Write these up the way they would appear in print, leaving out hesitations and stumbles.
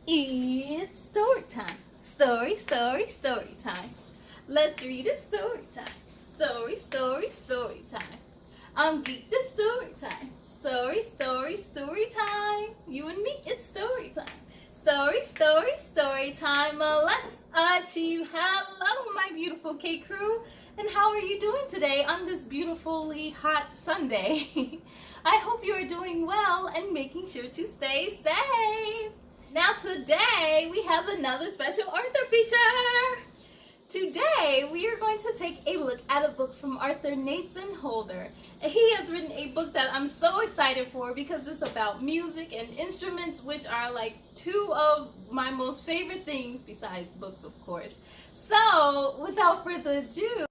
It's story time. Story time. Let's read a story time. Story time. I'm Geek the story time. Story time. You and me, it's story time. Story time. Let's achieve. Hello, my beautiful K crew. And how are you doing today on this beautifully hot Sunday? I hope you are doing well and making sure to stay safe. Now today we have another special author feature. Today we are going to take a look at a book from author Nathan Holder. He has written a book that I'm so excited for because it's about music and instruments, which are like two of my most favorite things besides books, of course. So without further ado,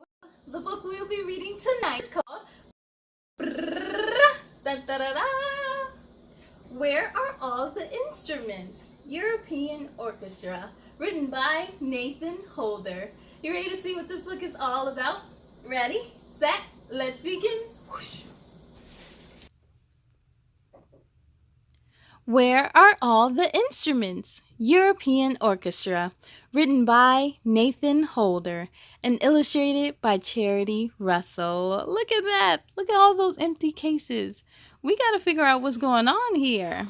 the book we'll be reading tonight is called Where Are All the Instruments? European Orchestra, written by Nathan Holder. You ready to see what this book is all about? Ready, set, let's begin. Whoosh. Where Are All the Instruments? European Orchestra, written by Nathan Holder and illustrated by Charity Russell. Look at that. Look at all those empty cases. We got to figure out what's going on here.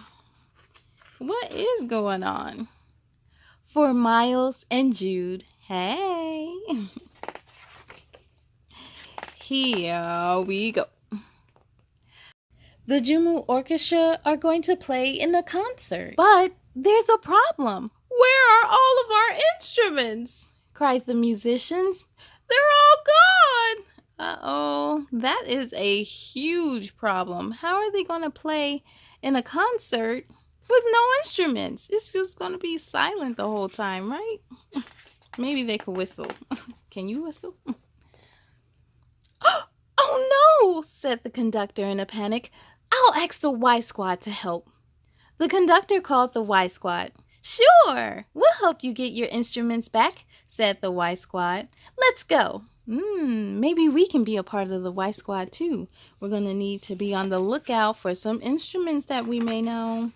What is going on? For Miles and Jude. Hey. Here we go. The Jumu Orchestra are going to play in the concert. But there's a problem. Where are all of our instruments? Cried the musicians. They're all gone. Uh-oh, that is a huge problem. How are they going to play in a concert with no instruments? It's just going to be silent the whole time, right? Maybe they could whistle. Can you whistle? Oh no, said the conductor in a panic. I'll ask the Y Squad to help. The conductor called the Y Squad. Sure, we'll help you get your instruments back, said the Y Squad. Let's go. Maybe we can be a part of the Y Squad too. We're going to need to be on the lookout for some instruments that we may know.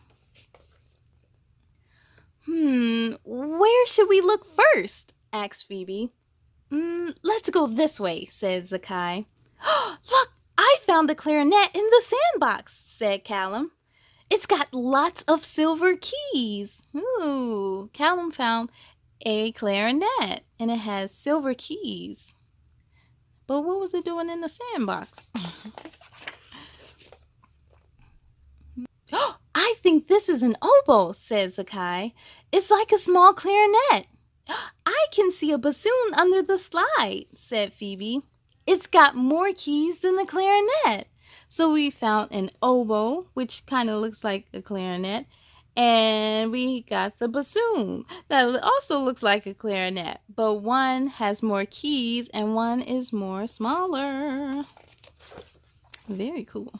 Where should we look first? Asked Phoebe. Let's go this way, said Zakai. Look, I found the clarinet in the sandbox, said Callum. It's got lots of silver keys. Ooh, Callum found a clarinet and it has silver keys. But what was it doing in the sandbox? I think this is an oboe, said Zakai. It's like a small clarinet. I can see a bassoon under the slide, said Phoebe. It's got more keys than the clarinet. So we found an oboe, which kind of looks like a clarinet, and we got the bassoon that also looks like a clarinet, but one has more keys and one is more smaller. Very cool.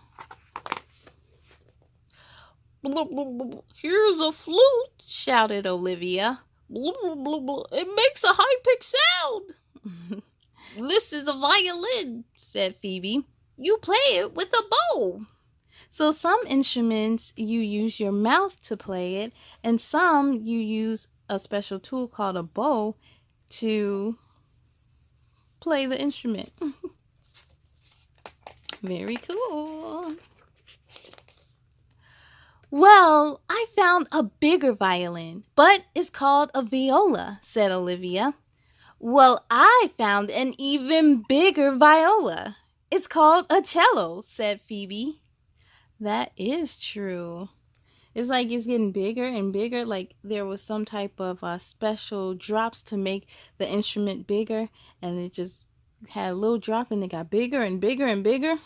Here's a flute, shouted Olivia. It makes a high-pitched sound. This is a violin, said Phoebe. You play it with a bow. So some instruments you use your mouth to play it, and some you use a special tool called a bow to play the instrument. Very cool. Well, I found a bigger violin, but it's called a viola, said Olivia. Well, I found an even bigger viola. It's called a cello, said Phoebe. That is true. It's like it's getting bigger and bigger, like there was some type of special drops to make the instrument bigger, and it just had a little drop and it got bigger and bigger and bigger.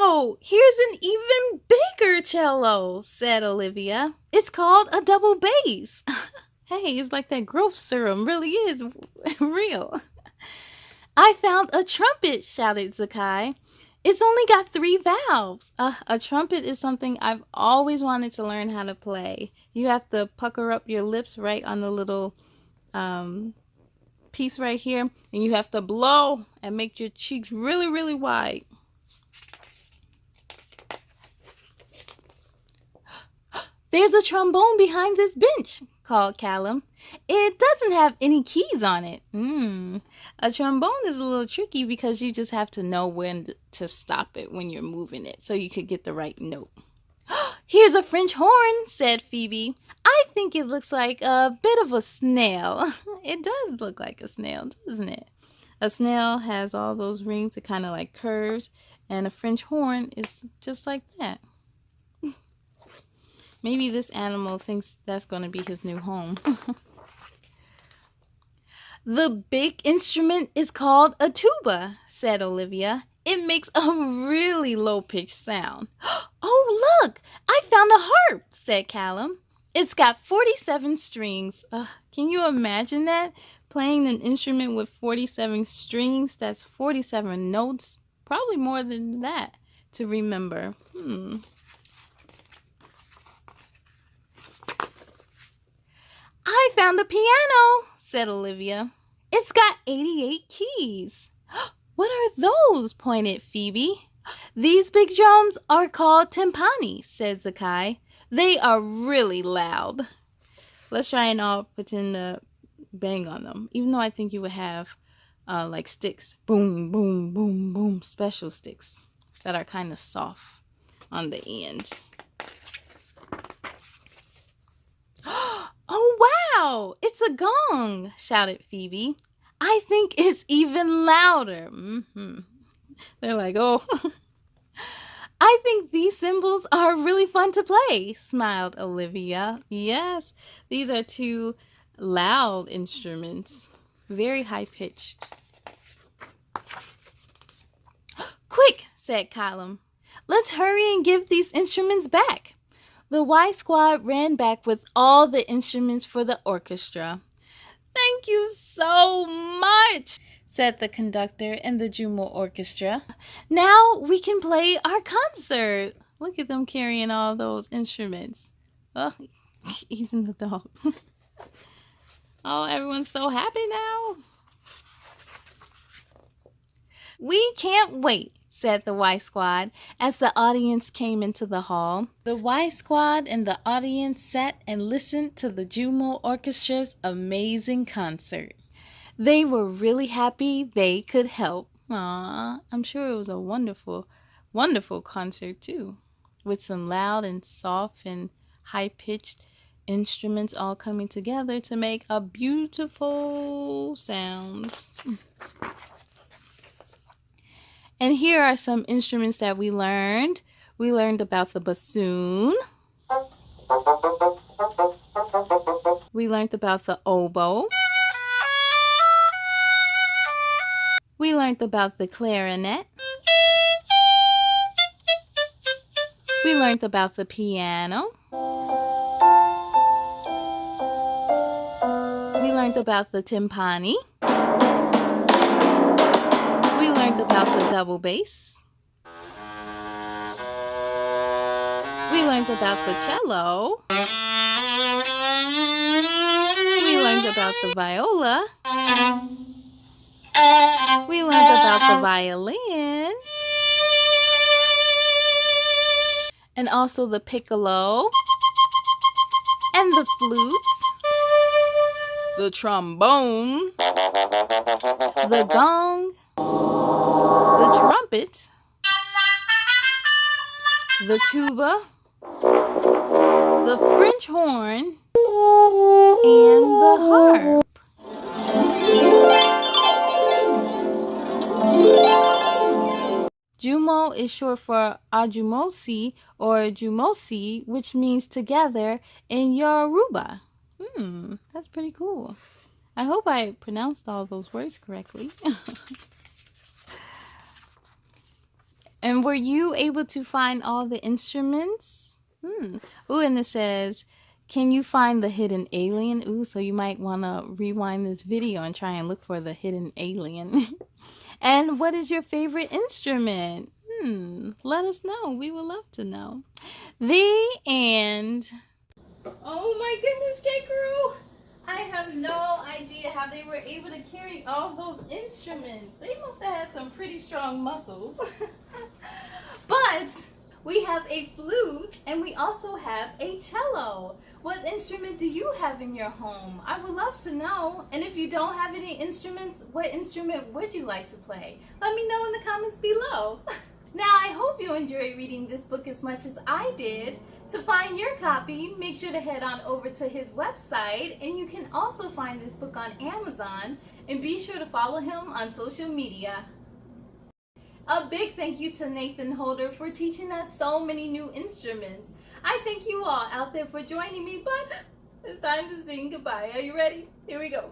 Wow, here's an even bigger cello, said Olivia. It's called a double bass. Hey, it's like that growth serum really is real. I found a trumpet, shouted Zakai. It's only got 3 valves. A trumpet is something I've always wanted to learn how to play. You have to pucker up your lips right on the little piece right here, and you have to blow and make your cheeks really, really wide. There's a trombone behind this bench, called Callum. It doesn't have any keys on it. A trombone is a little tricky because you just have to know when to stop it when you're moving it so you could get the right note. Here's a French horn, said Phoebe. I think it looks like a bit of a snail. It does look like a snail, doesn't it? A snail has all those rings, it kind of like curves, and a French horn is just like that. Maybe this animal thinks that's going to be his new home. The big instrument is called a tuba, said Olivia. It makes a really low-pitched sound. Oh, look! I found a harp, said Callum. It's got 47 strings. Can you imagine that? Playing an instrument with 47 strings, that's 47 notes. Probably more than that to remember. I found a piano, said Olivia. It's got 88 keys. What are those? Pointed Phoebe. These big drums are called timpani, said Zakai. They are really loud. Let's try and all pretend to bang on them, even though I think you would have like sticks. Boom, boom, boom, boom. Special sticks that are kind of soft on the end. Oh, wow! It's a gong, shouted Phoebe. I think it's even louder. They're like, oh. I think these cymbals are really fun to play, smiled Olivia. Yes, these are two loud instruments, very high-pitched. Quick, said Callum. Let's hurry and give these instruments back. The Y Squad ran back with all the instruments for the orchestra. Thank you so much, said the conductor and the Jumo Orchestra. Now we can play our concert. Look at them carrying all those instruments. Oh, even the dog. Oh, everyone's so happy now. We can't wait, said the Y Squad as the audience came into the hall. The Y Squad and the audience sat and listened to the Jumo Orchestra's amazing concert. They were really happy they could help. Aww, I'm sure it was a wonderful, wonderful concert too, with some loud and soft and high-pitched instruments all coming together to make a beautiful sound. And here are some instruments that we learned. We learned about the bassoon. We learned about the oboe. We learned about the clarinet. We learned about the piano. We learned about the timpani. We learned about the double bass. We learned about the cello. We learned about the viola. We learned about the violin. And also the piccolo. And the flute. The trombone. The gong. The trumpet, the tuba, the French horn, and the harp. Jumo is short for Ajumosi or Jumosi, which means together in Yoruba. That's pretty cool. I hope I pronounced all those words correctly. And were you able to find all the instruments? Ooh, and it says, can you find the hidden alien? Ooh, so you might want to rewind this video and try and look for the hidden alien. And what is your favorite instrument? Let us know. We would love to know. The end. Oh my goodness, Kangaroo! I have no idea how they were able to carry all those instruments. They must have had some pretty strong muscles. But We have a flute, and we also have a cello. What instrument do you have in your home? I would love to know. And if you don't have any instruments, what instrument would you like to play? Let me know in the comments below. Now, I hope you enjoyed reading this book as much as I did. To find your copy, make sure to head on over to his website, and you can also find this book on Amazon, and be sure to follow him on social media. A big thank you to Nathan Holder for teaching us so many new instruments. I thank you all out there for joining me, but it's time to sing goodbye. Are you ready? Here we go.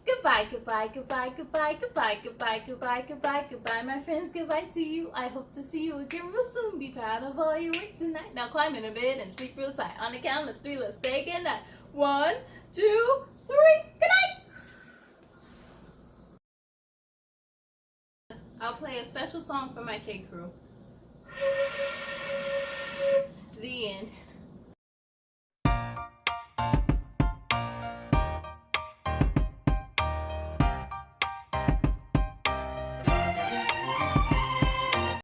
Goodbye, goodbye, goodbye, goodbye, goodbye, goodbye, goodbye, goodbye, goodbye, my friends. Goodbye to you. I hope to see you again real soon. Be proud of all your work tonight. Now climb in a bed and sleep real tight. On the count of 3, let's say goodnight. 1, 2, 3. Good night. I'll play a special song for my K crew.